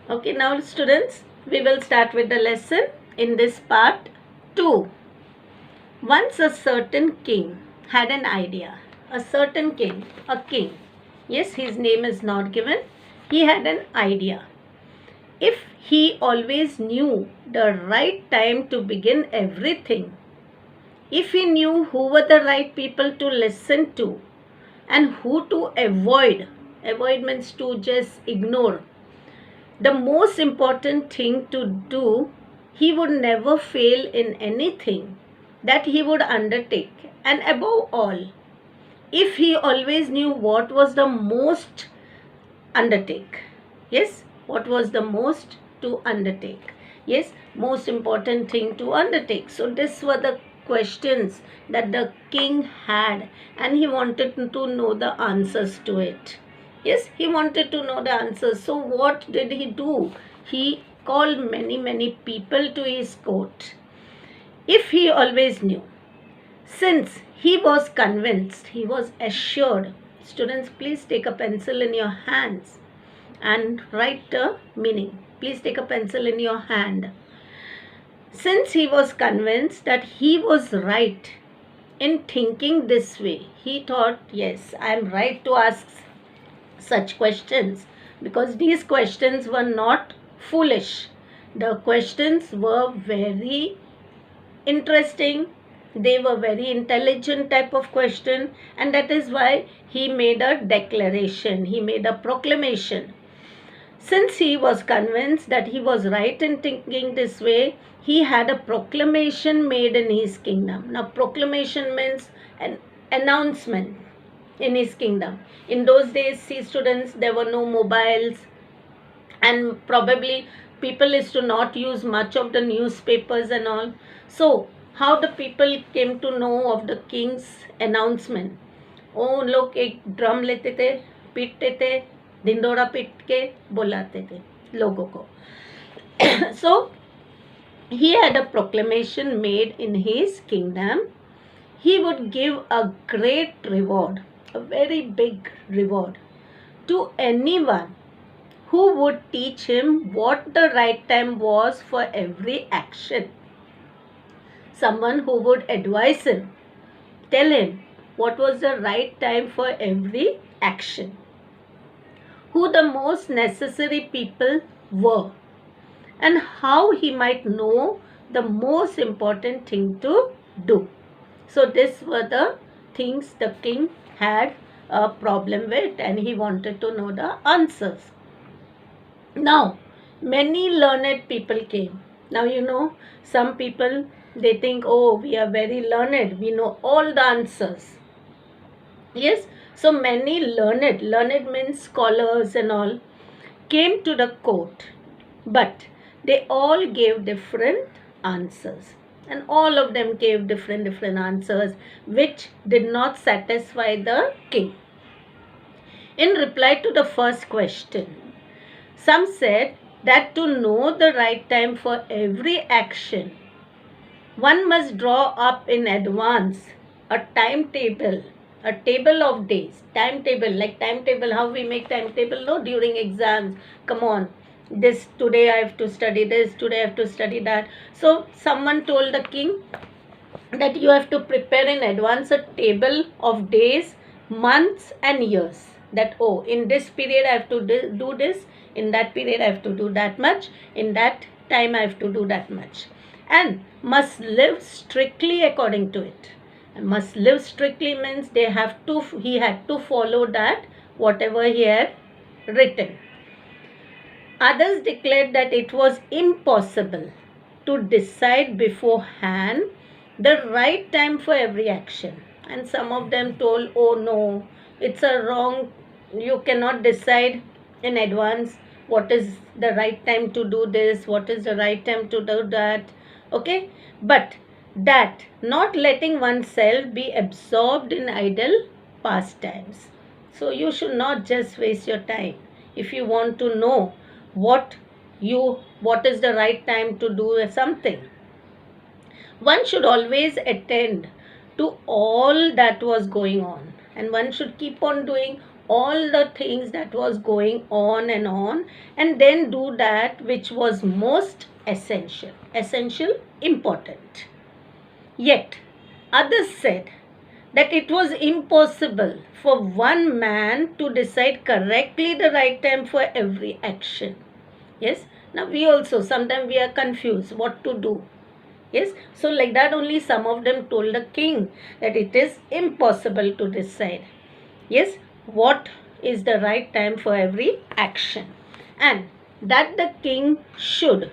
Okay, now students, we will start with the lesson in this part 2. Once a certain king had an idea. A certain king, a king. Yes, his name is not given. He had an idea. If he always knew the right time to begin everything, if he knew who were the right people to listen to and who to avoid means to just ignore, the most important thing to do, he would never fail in anything that he would undertake. And above all, if he always knew what was the most undertake. Yes, what was the most to undertake? Yes, most important thing to undertake. So these were the questions that the king had, and he wanted to know the answers to it. Yes, he wanted to know the answers. So what did he do? He called many people to his court. If he always knew, since he was convinced, he was assured. Students, please take a pencil in your hands and write the meaning. Please take a pencil in your hand. Since he was convinced that he was right in thinking this way, he thought, yes, I am right to ask such questions, because these questions were not foolish. The questions were very interesting, they were very intelligent type of question, and that is why he made a declaration, he made a proclamation. Since he was convinced that he was right in thinking this way, he had a proclamation made in his kingdom. Now, proclamation means an announcement in his kingdom. In those days, see students, there were no mobiles, and probably people used to not use much of the newspapers and all. So, how the people came to know of the king's announcement? वो लोग एक drum लेते थे, पीटते थे, ढिंडोरा पीट के बुलाते थे लोगों को. So he had a proclamation made in his kingdom. He would give a great reward, a very big reward, to anyone who would teach him what the right time was for every action. Someone who would advise him, tell him what was the right time for every action, who the most necessary people were, and how he might know the most important thing to do. So these were the things the king had a problem with, and he wanted to know the answers. Now, many learned people came. Now, some people, they think, oh, we are very learned, we know all the answers. Yes, so many learned means scholars and all, came to the court, but they all gave different answers. And all of them gave different answers, which did not satisfy the king. In reply to the first question, some said that to know the right time for every action, one must draw up in advance a timetable, a table of days, timetable, like timetable, how we make timetable, no, during exams. Come on, this today I have to study this, today I have to study that. So someone told the king that you have to prepare in advance a table of days, months and years. That, oh, in this period I have to do this, in that period I have to do that much, in that time I have to do that much, and must live strictly according to it. And must live strictly means he had to follow that, whatever he had written. Others declared that it was impossible to decide beforehand the right time for every action. And some of them told, oh no, it's a wrong, you cannot decide in advance what is the right time to do this, what is the right time to do that. Okay, but that not letting oneself be absorbed in idle pastimes. So you should not just waste your time. If you want to know what is the right time to do something, one should always attend to all that was going on, and one should keep on doing all the things that was going on, and then do that which was most essential, important. Yet others said that it was impossible for one man to decide correctly the right time for every action. Yes, now we also sometimes we are confused what to do. Yes, so like that only some of them told the king that it is impossible to decide. Yes, what is the right time for every action, and that the king should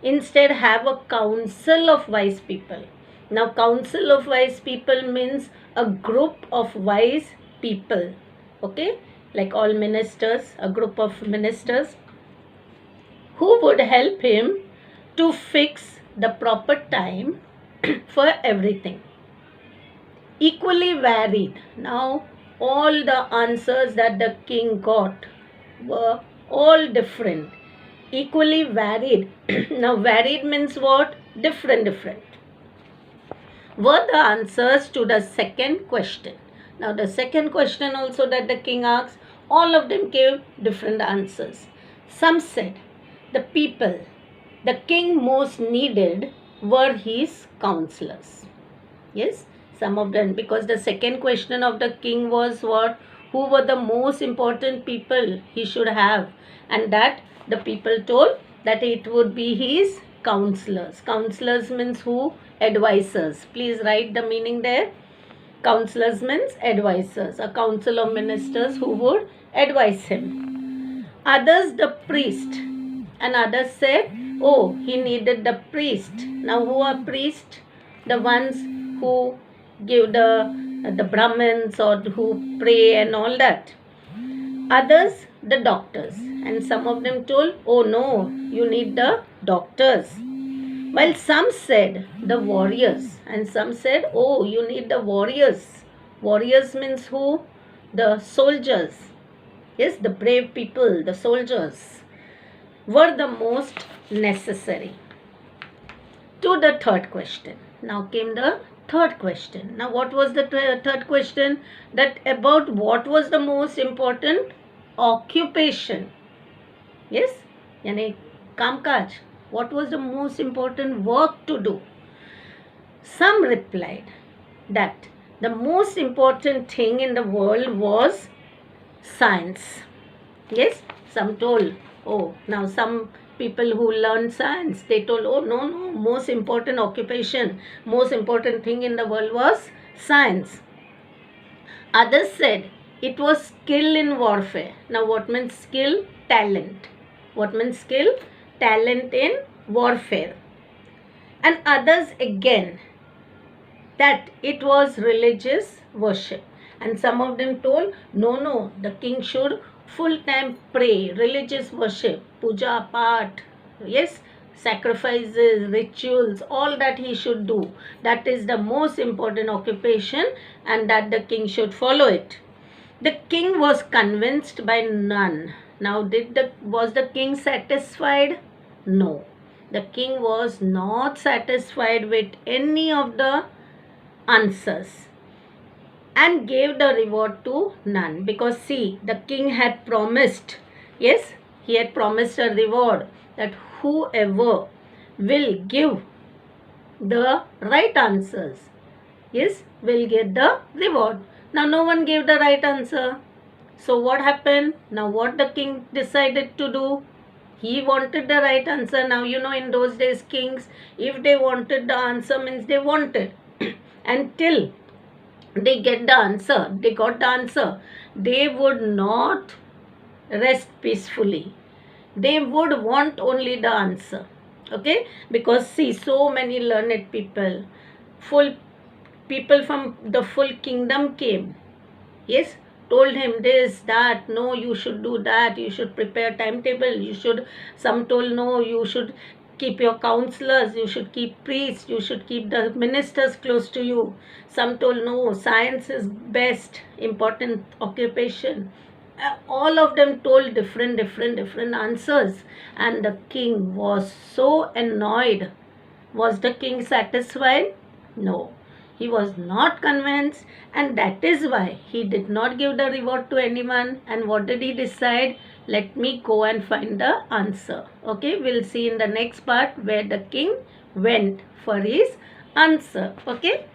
instead have a council of wise people. Now, council of wise people means a group of wise people, okay, like all ministers, a group of ministers who would help him to fix the proper time for everything. Equally varied. Now, all the answers that the king got were all different, equally varied. Now, varied means what? Different were the answers to the second question. Now, the second question also that the king asked, all of them gave different answers. Some said the people the king most needed were his counselors. Yes, some of them, because the second question of the king was what? Who were the most important people he should have? And that the people told that it would be his counselors. Counselors means who? Advisors. Please write the meaning there. Counselors means advisors. A council of ministers who would advise him. Others, the priest. And others said, oh, he needed the priest. Now, who are priests? The ones who give the Brahmins or who pray and all that. Others, the doctors. And some of them told, oh no, you need the doctors. While some said the warriors, and some said, oh, you need the warriors. Warriors means who? The soldiers. Yes, the brave people, the soldiers were the most necessary. To the third question. Now came the third question. Now what was the third question? That about what was the most important occupation. Yes, yani kamkaj. What was the most important work to do? Some replied that the most important thing in the world was science. Yes, some told, oh, now some people who learn science, they told, oh, no, most important occupation, most important thing in the world was science. Others said it was skill in warfare. Now, what means skill? Talent. What means skill? Talent in warfare. And others again that it was religious worship. And some of them told, no, the king should full-time pray, religious worship, puja, part, yes, sacrifices, rituals, all that he should do. That is the most important occupation, and that the king should follow it. The king was convinced by none. Now, was the king satisfied? No. The king was not satisfied with any of the answers and gave the reward to none, because see, the king had promised, yes, he had promised a reward that whoever will give the right answers, yes, will get the reward. Now no one gave the right answer. So what happened? Now what the king decided to do? He wanted the right answer. Now you know, in those days kings, if they wanted the answer means they wanted until they get the answer, they got the answer, they would not rest peacefully. They would want only the answer. Okay, because see, so many learned people, full people from the full kingdom came. Yes, told him this, that, no, you should do that, you should prepare timetable, you should, some told no, you should keep your counselors, you should keep priests, you should keep the ministers close to you. Some told no, science is best, important occupation. All of them told different answers, and the king was so annoyed. Was the king satisfied? No. He was not convinced, and that is why he did not give the reward to anyone. And what did he decide? Let me go and find the answer. Okay, we'll see in the next part where the king went for his answer. Okay.